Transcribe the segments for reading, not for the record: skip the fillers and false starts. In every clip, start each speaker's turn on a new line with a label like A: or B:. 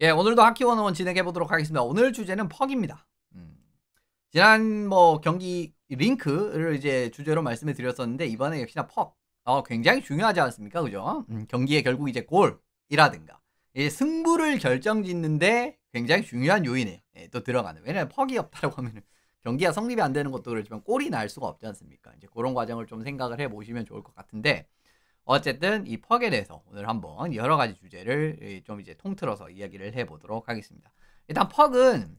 A: 예, 오늘도 하키 101 진행해 보도록 하겠습니다. 오늘 주제는 퍽입니다. 지난 경기 링크를 이제 주제로 말씀을 드렸었는데 이번에 역시나 퍽. 굉장히 중요하지 않습니까? 그죠? 경기에 결국 이제 골이라든가 이제 승부를 결정짓는데 굉장히 중요한 요인에 또 들어가는. 왜냐면 퍽이 없다라고 하면은 경기가 성립이 안 되는 것도 그렇지만 골이 날 수가 없지 않습니까? 이제 그런 과정을 좀 생각을 해 보시면 좋을 것 같은데 어쨌든 이 퍽에 대해서 오늘 한번 여러 가지 주제를 좀 이제 통틀어서 이야기를 해 보도록 하겠습니다. 일단 퍽은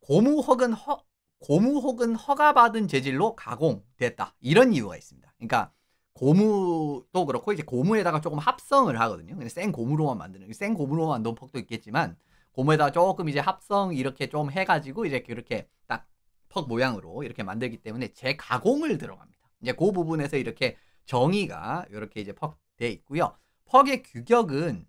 A: 고무 혹은 허가받은 재질로 가공됐다. 이런 이유가 있습니다. 그러니까 고무도 그렇고 이제 고무에다가 조금 합성을 하거든요. 그냥 생 고무로만 만드는, 생 고무로만 만든 퍽도 있겠지만 고무에다가 조금 이제 합성 이렇게 좀 해가지고 이제 그렇게 딱 퍽 모양으로 이렇게 만들기 때문에 재가공을 들어갑니다. 이제 그 부분에서 이렇게 정의가 이렇게 이제 퍽 돼 있고요. 퍽의 규격은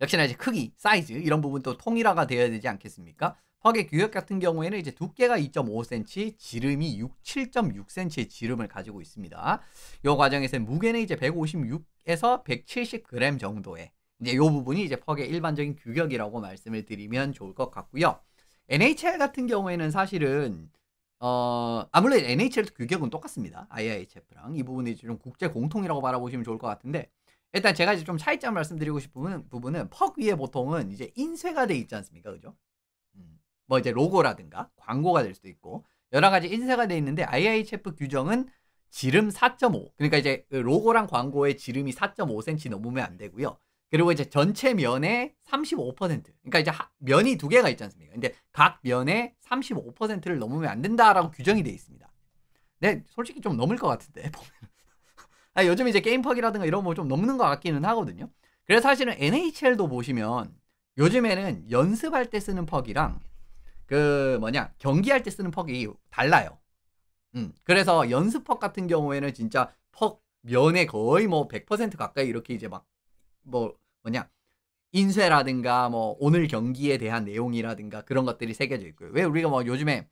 A: 역시나 이제 크기, 사이즈 이런 부분도 통일화가 되어야 되지 않겠습니까? 퍽의 규격 같은 경우에는 이제 두께가 2.5cm, 지름이 7.6cm의 지름을 가지고 있습니다. 이 과정에서 무게는 이제 156에서 170g 정도의 이제 이 부분이 이제 퍽의 일반적인 규격이라고 말씀을 드리면 좋을 것 같고요. NHL 같은 경우에는 사실은 아무래도 NHL도 규격은 똑같습니다. IIHF랑 이 부분이 좀 국제 공통이라고 바라보시면 좋을 것 같은데 일단 제가 이제 좀 차이점 말씀드리고 싶은 부분은 퍽 위에 보통은 이제 인쇄가 돼 있지 않습니까? 그죠? 뭐 이제 로고라든가 광고가 될 수도 있고 여러 가지 인쇄가 돼 있는데 IIHF 규정은 지름 4.5 그러니까 이제 로고랑 광고의 지름이 4.5cm 넘으면 안 되고요. 그리고 이제 전체 면의 35% 그러니까 이제 면이 두 개가 있지 않습니까? 근데 각 면의 35%를 넘으면 안 된다라고 규정이 돼 있습니다. 근데 솔직히 좀 넘을 것 같은데 요즘 이제 게임 퍽이라든가 이런 거 좀 넘는 것 같기는 하거든요. 그래서 사실은 NHL도 보시면 요즘에는 연습할 때 쓰는 퍽이랑 경기할 때 쓰는 퍽이 달라요. 그래서 연습 퍽 같은 경우에는 진짜 퍽 면에 거의 뭐 100% 가까이 이렇게 이제 막 인쇄라든가 뭐 오늘 경기에 대한 내용이라든가 그런 것들이 새겨져 있고요. 왜 우리가 뭐 요즘에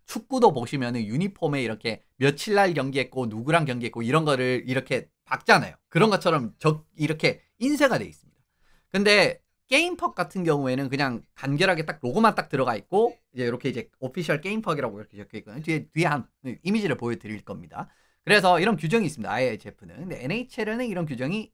A: 축구도 보시면은 유니폼에 이렇게 며칠 날 경기했고 누구랑 경기했고 이런 거를 이렇게 박잖아요. 그런 것처럼 이렇게 인쇄가 돼 있습니다. 근데 게임 퍽 같은 경우에는 그냥 간결하게 딱 로고만 딱 들어가 있고 이제 이렇게 이제 오피셜 게임 퍽이라고 이렇게 적혀 있거든요. 뒤에 한 이미지를 보여드릴 겁니다. 그래서 이런 규정이 있습니다. IIHF는. 근데 NHL은 이런 규정이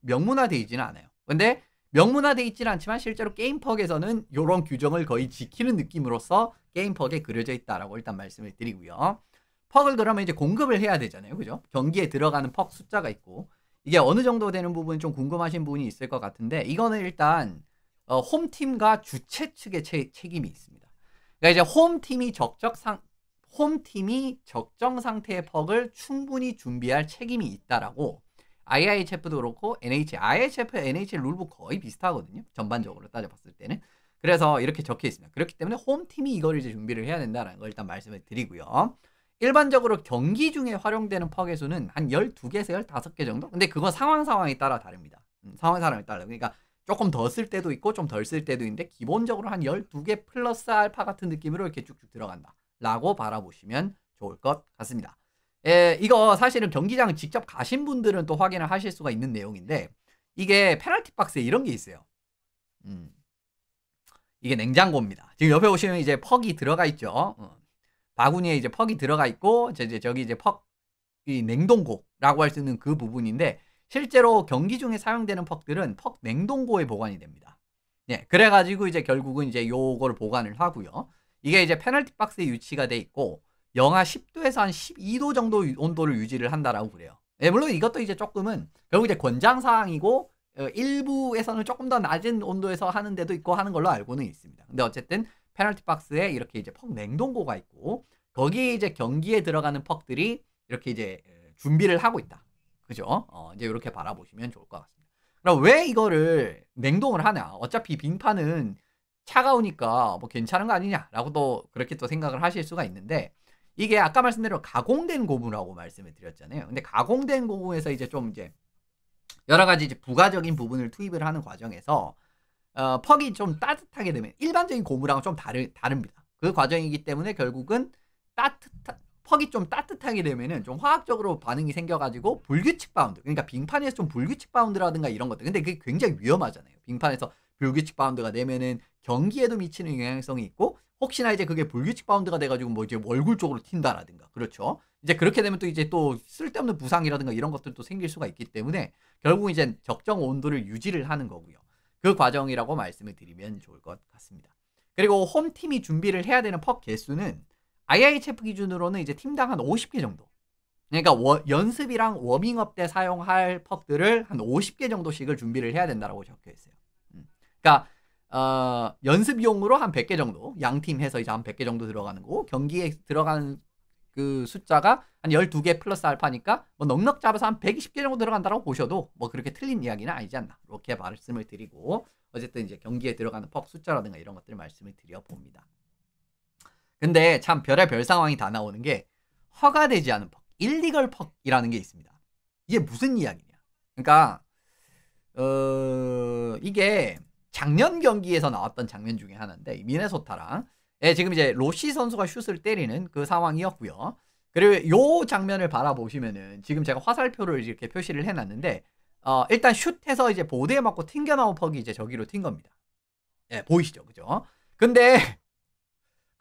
A: 명문화되어 있지는 않아요. 근데 명문화되어 있지는 않지만 실제로 게임 퍽에서는 이런 규정을 거의 지키는 느낌으로서 게임 퍽에 그려져 있다라고 일단 말씀을 드리고요. 퍽을 그러면 이제 공급을 해야 되잖아요. 그죠? 경기에 들어가는 퍽 숫자가 있고 이게 어느 정도 되는 부분 좀 궁금하신 부분이 있을 것 같은데 이거는 일단 홈팀과 주최 측의 책임이 있습니다. 그러니까 이제 홈팀이 적정 상태의 퍽을 충분히 준비할 책임이 있다라고 IIHF도 그렇고 IIHF, NHL 룰북 거의 비슷하거든요. 전반적으로 따져봤을 때는. 그래서 이렇게 적혀 있습니다. 그렇기 때문에 홈팀이 이걸 이제 준비를 해야 된다는 걸 일단 말씀을 드리고요. 일반적으로 경기 중에 활용되는 퍽의 수는 한 12개에서 15개 정도? 근데 그건 상황에 따라 다릅니다. 상황에 따라. 그러니까 조금 더 쓸 때도 있고 좀 덜 쓸 때도 있는데 기본적으로 한 12개 플러스 알파 같은 느낌으로 이렇게 쭉쭉 들어간다 라고 바라보시면 좋을 것 같습니다. 이거 사실은 경기장 직접 가신 분들은 또 확인을 하실 수가 있는 내용인데 이게 페널티 박스에 이런 게 있어요. 이게 냉장고입니다. 지금 옆에 보시면 이제 퍽이 들어가 있죠. 바구니에 이제 퍽이 들어가 있고 저기 이제 퍽이 냉동고라고 할 수 있는 그 부분인데 실제로 경기 중에 사용되는 퍽들은 퍽 냉동고에 보관이 됩니다. 예, 그래가지고 이제 결국은 이제 요거를 보관을 하고요. 이게 이제 페널티 박스에 위치가 돼 있고 영하 10도에서 한 12도 정도 온도를 유지를 한다라고 그래요. 예, 물론 이것도 이제 조금은 결국 이제 권장사항이고 일부에서는 조금 더 낮은 온도에서 하는 데도 있고 하는 걸로 알고는 있습니다. 근데 어쨌든 페널티 박스에 이렇게 이제 퍽 냉동고가 있고 거기에 이제 경기에 들어가는 퍽들이 이렇게 이제 준비를 하고 있다. 그죠? 이제 이렇게 바라보시면 좋을 것 같습니다. 그럼 왜 이거를 냉동을 하냐? 어차피 빙판은 차가우니까 뭐 괜찮은 거 아니냐라고 또 그렇게 또 생각을 하실 수가 있는데 이게 아까 말씀드린 가공된 고무라고 말씀을 드렸잖아요. 근데 가공된 고무에서 이제 좀 이제 여러 가지 이제 부가적인 부분을 투입을 하는 과정에서 퍽이 좀 따뜻하게 되면 일반적인 고무랑은 좀 다릅니다. 그 과정이기 때문에 결국은 퍽이 좀 따뜻하게 되면은 좀 화학적으로 반응이 생겨가지고 불규칙 바운드 그러니까 빙판에서 좀 불규칙 바운드라든가 이런 것들 근데 그게 굉장히 위험하잖아요. 빙판에서 불규칙 바운드가 되면은 경기에도 미치는 영향성이 있고, 혹시나 이제 그게 불규칙 바운드가 돼가지고 뭐 이제 얼굴 쪽으로 튄다라든가, 그렇죠. 이제 그렇게 되면 또 이제 또 쓸데없는 부상이라든가 이런 것들도 생길 수가 있기 때문에 결국 이제 적정 온도를 유지를 하는 거고요. 그 과정이라고 말씀을 드리면 좋을 것 같습니다. 그리고 홈팀이 준비를 해야 되는 퍽 개수는 IIHF 기준으로는 이제 팀당 한 50개 정도. 그러니까 연습이랑 워밍업 때 사용할 퍽들을 한 50개 정도씩을 준비를 해야 된다고 적혀 있어요. 그러니까 연습용으로 한 100개 정도, 양팀 해서 이제 한 100개 정도 들어가는 거고, 경기에 들어가는 그 숫자가 한 12개 플러스 알파니까 뭐 넉넉 잡아서 한 120개 정도 들어간다고 보셔도 뭐 그렇게 틀린 이야기는 아니지 않나, 이렇게 말씀을 드리고, 어쨌든 이제 경기에 들어가는 퍽 숫자라든가 이런 것들 말씀을 드려봅니다. 근데 참 별의별 상황이 다 나오는 게 허가되지 않은 퍽, 일리걸 퍽이라는 게 있습니다. 이게 무슨 이야기냐? 그러니까 이게 작년 경기에서 나왔던 장면 중에 하나인데, 미네소타랑 지금 이제 로시 선수가 슛을 때리는 그 상황이었고요. 그리고 요 장면을 바라보시면은 지금 제가 화살표를 이렇게 표시를 해놨는데, 일단 슛해서 이제 보드에 맞고 튕겨나온 퍽이 이제 저기로 튄 겁니다. 예, 보이시죠, 그죠? 근데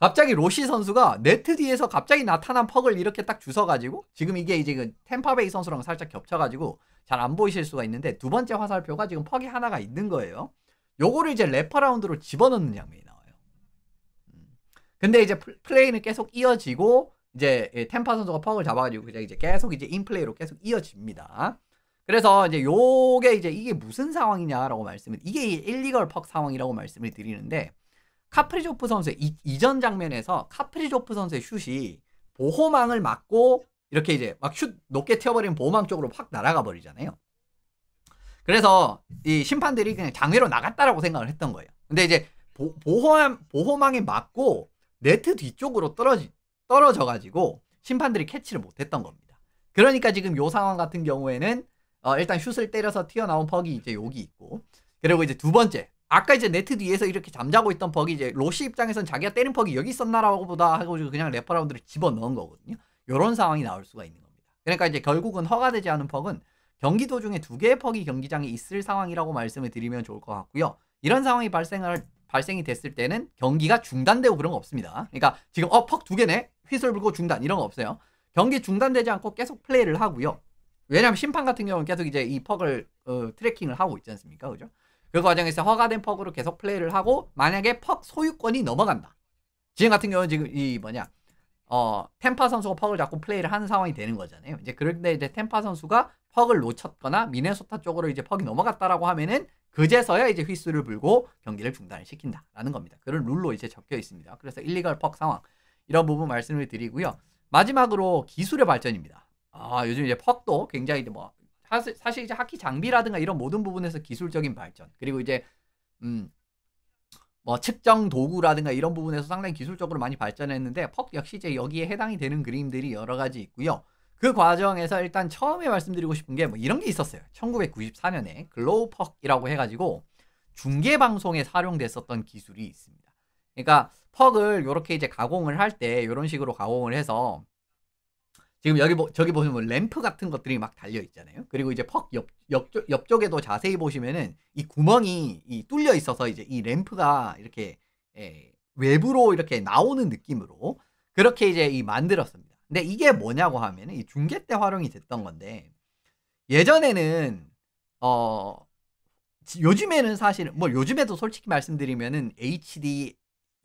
A: 갑자기 로시 선수가 네트 뒤에서 갑자기 나타난 퍽을 이렇게 딱 주워가지고, 지금 이게 이제 그 템파베이 선수랑 살짝 겹쳐가지고 잘 안 보이실 수가 있는데, 두 번째 화살표가 지금 퍽이 하나가 있는 거예요. 요거를 이제 래퍼라운드로 집어넣는 장면이 나와요. 근데 이제 플레이는 계속 이어지고, 이제 템파 선수가 퍽을 잡아가지고 이제 계속 이제 인플레이로 계속 이어집니다. 그래서 이제 요게 이제 이게 무슨 상황이냐라고 말씀을, 이게 일리걸 퍽 상황이라고 말씀을 드리는데, 카프리조프 선수의 이전 장면에서 카프리조프 선수의 슛이 보호망을 맞고 이렇게 이제 막 슛 높게 튀어버리는 보호망 쪽으로 확 날아가 버리잖아요. 그래서 이 심판들이 그냥 장외로 나갔다라고 생각을 했던 거예요. 근데 이제 보호망에 맞고 네트 뒤쪽으로 떨어져가지고 심판들이 캐치를 못했던 겁니다. 그러니까 지금 요 상황 같은 경우에는 일단 슛을 때려서 튀어나온 퍽이 이제 여기 있고, 그리고 이제 두 번째, 아까 이제 네트 뒤에서 이렇게 잠자고 있던 퍽이 이제 로시 입장에서는 자기가 때린 퍽이 여기 있었나라고 보다 하고 그냥 래퍼라운드를 집어넣은 거거든요. 요런 상황이 나올 수가 있는 겁니다. 그러니까 이제 결국은 허가되지 않은 퍽은 경기 도중에 2개의 퍽이 경기장에 있을 상황이라고 말씀을 드리면 좋을 것 같고요. 이런 상황이 발생이 됐을 때는 경기가 중단되고 그런 거 없습니다. 그러니까 지금 퍽 2개네? 휘슬 불고 중단, 이런 거 없어요. 경기 중단되지 않고 계속 플레이를 하고요. 왜냐하면 심판 같은 경우는 계속 이제 이 퍽을 트래킹을 하고 있지 않습니까? 그죠? 그 과정에서 허가된 퍽으로 계속 플레이를 하고, 만약에 퍽 소유권이 넘어간다. 지금 같은 경우는 지금 이 템파 선수가 퍽을 잡고 플레이를 하는 상황이 되는 거잖아요. 이제 그런데 이제 템파 선수가 퍽을 놓쳤거나 미네소타 쪽으로 이제 퍽이 넘어갔다라고 하면은 그제서야 이제 휘슬을 불고 경기를 중단을 시킨다라는 겁니다. 그런 룰로 이제 적혀 있습니다. 그래서 일리걸 퍽 상황, 이런 부분 말씀을 드리고요. 마지막으로 기술의 발전입니다. 요즘 이제 퍽도 굉장히 뭐 사실 이제 하키 장비라든가 이런 모든 부분에서 기술적인 발전, 그리고 이제 뭐 측정 도구라든가 이런 부분에서 상당히 기술적으로 많이 발전했는데, 퍽 역시 이제 여기에 해당이 되는 그림들이 여러 가지 있고요. 그 과정에서 일단 처음에 말씀드리고 싶은 게 뭐 이런 게 있었어요. 1994년에 글로우 퍽이라고 해가지고 중계 방송에 활용됐었던 기술이 있습니다. 그러니까 퍽을 이렇게 이제 가공을 할 때 이런 식으로 가공을 해서, 지금 저기 보시면 뭐 램프 같은 것들이 막 달려 있잖아요. 그리고 이제 퍽 옆쪽에도 자세히 보시면은 이 구멍이 뚫려 있어서 이제 이 램프가 이렇게 외부로 이렇게 나오는 느낌으로 그렇게 이제 만들었습니다. 근데 이게 뭐냐고 하면은 이 중계 때 활용이 됐던 건데, 예전에는 요즘에는 사실 뭐 요즘에도 솔직히 말씀드리면은 HD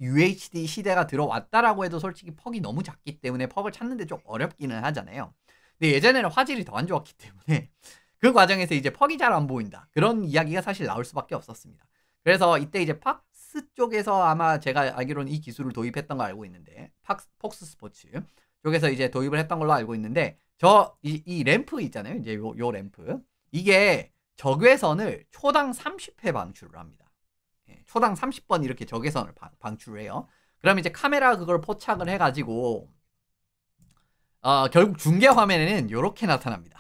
A: UHD 시대가 들어왔다라고 해도 솔직히 퍽이 너무 작기 때문에 퍽을 찾는데 좀 어렵기는 하잖아요. 근데 예전에는 화질이 더 안 좋았기 때문에 그 과정에서 이제 퍽이 잘 안 보인다, 그런 이야기가 사실 나올 수밖에 없었습니다. 그래서 이때 이제 팍스 쪽에서 아마 제가 알기로는 이 기술을 도입했던 거 알고 있는데, 폭스 스포츠 쪽에서 이제 도입을 했던 걸로 알고 있는데, 이 램프 있잖아요. 이제 요 램프, 이게 적외선을 초당 30회 방출을 합니다. 초당 30번 이렇게 적외선을 방출을 해요. 그럼 이제 카메라 그걸 포착을 해가지고 결국 중계 화면에는 이렇게 나타납니다.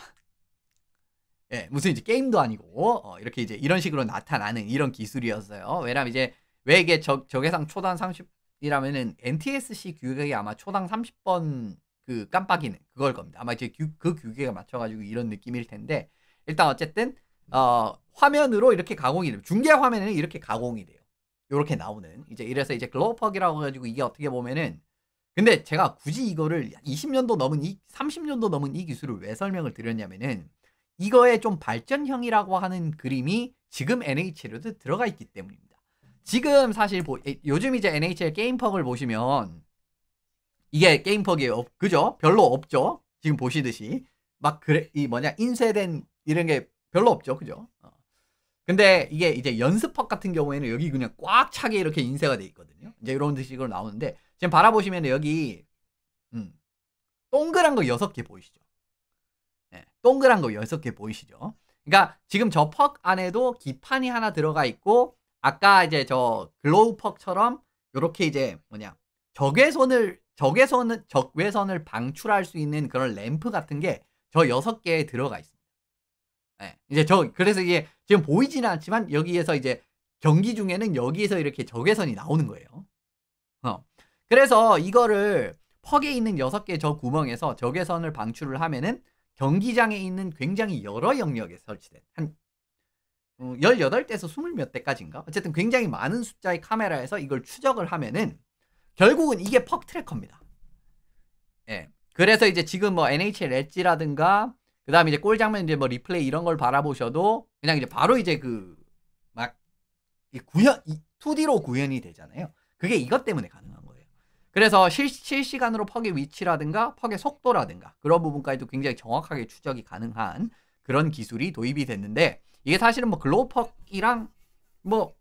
A: 무슨 이제 게임도 아니고 이렇게 이제 이런 식으로 나타나는 이런 기술이었어요. 왜냐면 이제 왜 이게 적외선 초당 30이라면은 NTSC 규격이 아마 초당 30번 그 깜빡이는 그걸 겁니다. 아마 이제 그 규격에 맞춰가지고 이런 느낌일 텐데, 일단 어쨌든 화면으로 이렇게 가공이 돼요. 중계 화면에는 이렇게 가공이 돼요. 요렇게 나오는. 이제 이래서 이제 글로우 퍽이라고 해 가지고 이게 어떻게 보면은 근데 제가 굳이 이거를 20년도 넘은 30년도 넘은 이 기술을 왜 설명을 드렸냐면은 이거의 좀 발전형이라고 하는 그림이 지금 NHL에도 들어가 있기 때문입니다. 지금 사실 요즘 이제 NHL 게임퍽을 보시면 이게 게임퍽이 그죠? 별로 없죠? 지금 보시듯이 막 그래 이 뭐냐 인쇄된 이런 게 별로 없죠, 그죠? 근데 이게 이제 연습퍽 같은 경우에는 여기 그냥 꽉 차게 이렇게 인쇄가 돼 있거든요. 이제 이런 식으로 나오는데 지금 바라보시면 여기 동그란 거 6개 보이시죠? 네, 동그란 거 6개 보이시죠? 그러니까 지금 저 퍽 안에도 기판이 하나 들어가 있고 아까 이제 저 글로우 퍽처럼 요렇게 이제 뭐냐 적외선을 방출할 수 있는 그런 램프 같은 게 저 6개에 들어가 있습니다. 네, 이제 그래서 이게 지금 보이지는 않지만 여기에서 이제 경기 중에는 여기에서 이렇게 적외선이 나오는 거예요. 그래서 이거를 퍽에 있는 6개 저 구멍에서 적외선을 방출을 하면은 경기장에 있는 굉장히 여러 영역에 설치된 한 18대에서 20 몇 대까지인가? 어쨌든 굉장히 많은 숫자의 카메라에서 이걸 추적을 하면은 결국은 이게 퍽 트래커입니다. 예. 그래서 이제 지금 뭐 NHL 엣지라든가 그 다음에 이제 골 장면 이제 뭐 리플레이 이런 걸 바라보셔도 그냥 이제 바로 이제 막 2D로 구현이 되잖아요. 그게 이것 때문에 가능한 거예요. 그래서 실시간으로 퍽의 위치라든가 퍽의 속도라든가 그런 부분까지도 굉장히 정확하게 추적이 가능한 그런 기술이 도입이 됐는데 이게 사실은 뭐 글로우 퍽이랑 뭐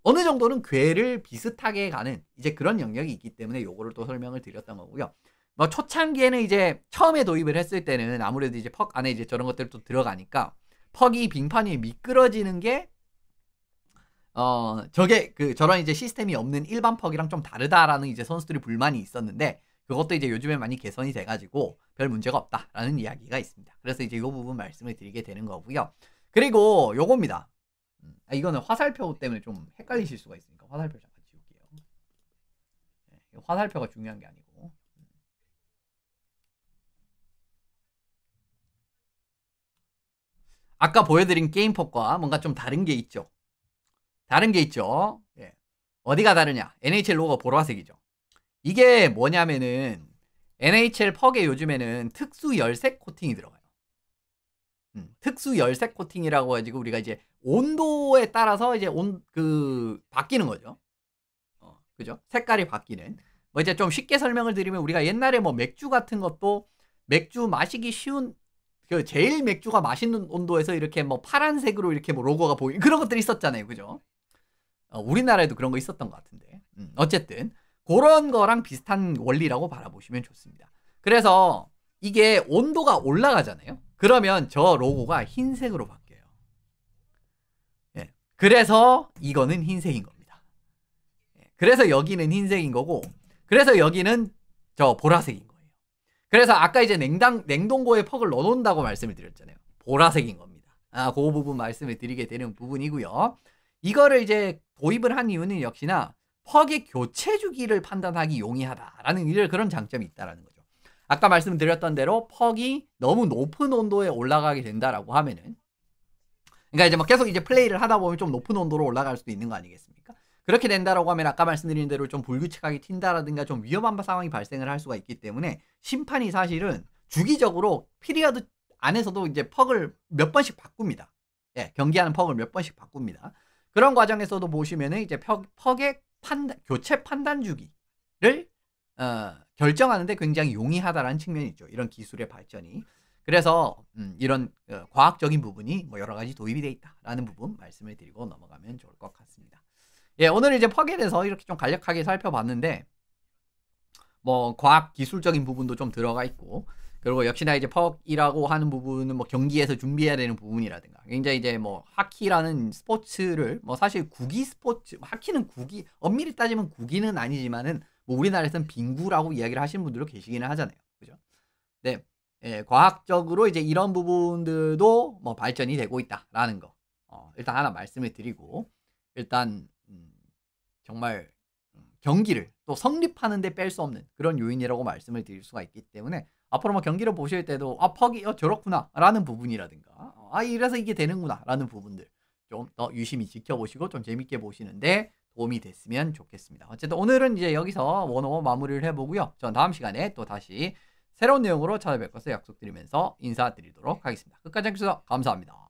A: 어느 정도는 궤를 비슷하게 가는 이제 그런 영역이 있기 때문에 요거를 또 설명을 드렸던 거고요. 뭐 초창기에는 이제 처음에 도입을 했을 때는 아무래도 이제 퍽 안에 이제 저런 것들이 또 들어가니까 퍽이 빙판이 미끄러지는 게 저게 저런 이제 시스템이 없는 일반 퍽이랑 좀 다르다라는 이제 선수들이 불만이 있었는데 그것도 이제 요즘에 많이 개선이 돼가지고 별 문제가 없다라는 이야기가 있습니다. 그래서 이제 이 부분 말씀을 드리게 되는 거고요. 그리고 요겁니다. 이거는 화살표 때문에 좀 헷갈리실 수가 있으니까 화살표 잠깐 지울게요. 네, 화살표가 중요한 게 아니고. 아까 보여드린 게임퍽과 뭔가 좀 다른 게 있죠. 다른 게 있죠. 예. 어디가 다르냐? NHL 로고가 보라색이죠. 이게 뭐냐면은 NHL 퍽에 요즘에는 특수 열색 코팅이 들어가요. 특수 열색 코팅이라고 가지고 우리가 이제 온도에 따라서 이제 바뀌는 거죠. 그죠? 색깔이 바뀌는. 뭐 이제 좀 쉽게 설명을 드리면 우리가 옛날에 뭐 맥주 같은 것도 맥주 마시기 쉬운 제일 맥주가 맛있는 온도에서 이렇게 뭐 파란색으로 이렇게 뭐 로고가 보이는 그런 것들이 있었잖아요. 그죠? 우리나라에도 그런 거 있었던 것 같은데. 어쨌든 그런 거랑 비슷한 원리라고 바라보시면 좋습니다. 그래서 이게 온도가 올라가잖아요. 그러면 저 로고가 흰색으로 바뀌어요. 예. 그래서 이거는 흰색인 겁니다. 예. 그래서 여기는 흰색인 거고 그래서 여기는 저 보라색인 거예요. 그래서 아까 이제 냉동고에 퍽을 넣어놓는다고 말씀을 드렸잖아요. 보라색인 겁니다. 그 부분 말씀을 드리게 되는 부분이고요. 이거를 이제 도입을 한 이유는 역시나 퍽의 교체 주기를 판단하기 용이하다라는 그런 장점이 있다라는 거죠. 아까 말씀드렸던 대로 퍽이 너무 높은 온도에 올라가게 된다라고 하면은 그러니까 이제 막 계속 이제 플레이를 하다 보면 좀 높은 온도로 올라갈 수도 있는 거 아니겠습니까? 그렇게 된다라고 하면 아까 말씀드린 대로 좀 불규칙하게 튄다라든가 좀 위험한 상황이 발생을 할 수가 있기 때문에 심판이 사실은 주기적으로 피리어드 안에서도 이제 퍽을 몇 번씩 바꿉니다. 예, 경기하는 퍽을 몇 번씩 바꿉니다. 그런 과정에서도 보시면은 이제 퍽의 교체 판단 주기를 결정하는데 굉장히 용이하다라는 측면이 있죠. 이런 기술의 발전이. 그래서 이런 과학적인 부분이 뭐 여러 가지 도입이 되어 있다라는 부분 말씀을 드리고 넘어가면 좋을 것 같습니다. 예, 오늘 이제 퍽에 대해서 이렇게 좀 간략하게 살펴봤는데 뭐 과학 기술적인 부분도 좀 들어가 있고 그리고 역시나 이제 퍽이라고 하는 부분은 뭐 경기에서 준비해야 되는 부분이라든가 굉장히 이제 뭐 하키라는 스포츠를 뭐 사실 구기 스포츠 하키는 구기 엄밀히 따지면 구기는 아니지만은 뭐 우리나라에서는 빙구라고 이야기를 하시는 분들도 계시기는 하잖아요. 그죠? 네. 예, 과학적으로 이제 이런 부분들도 뭐 발전이 되고 있다라는 거. 일단 하나 말씀을 드리고 일단 정말 경기를 또 성립하는 데 뺄 수 없는 그런 요인이라고 말씀을 드릴 수가 있기 때문에 앞으로 뭐 경기를 보실 때도 퍽이 저렇구나 라는 부분이라든가 아 이래서 이게 되는구나 라는 부분들 좀 더 유심히 지켜보시고 좀 재밌게 보시는데 도움이 됐으면 좋겠습니다. 어쨌든 오늘은 이제 여기서 원어 마무리를 해보고요. 전 다음 시간에 또 다시 새로운 내용으로 찾아뵐 것을 약속드리면서 인사드리도록 하겠습니다. 끝까지 해주셔서 감사합니다.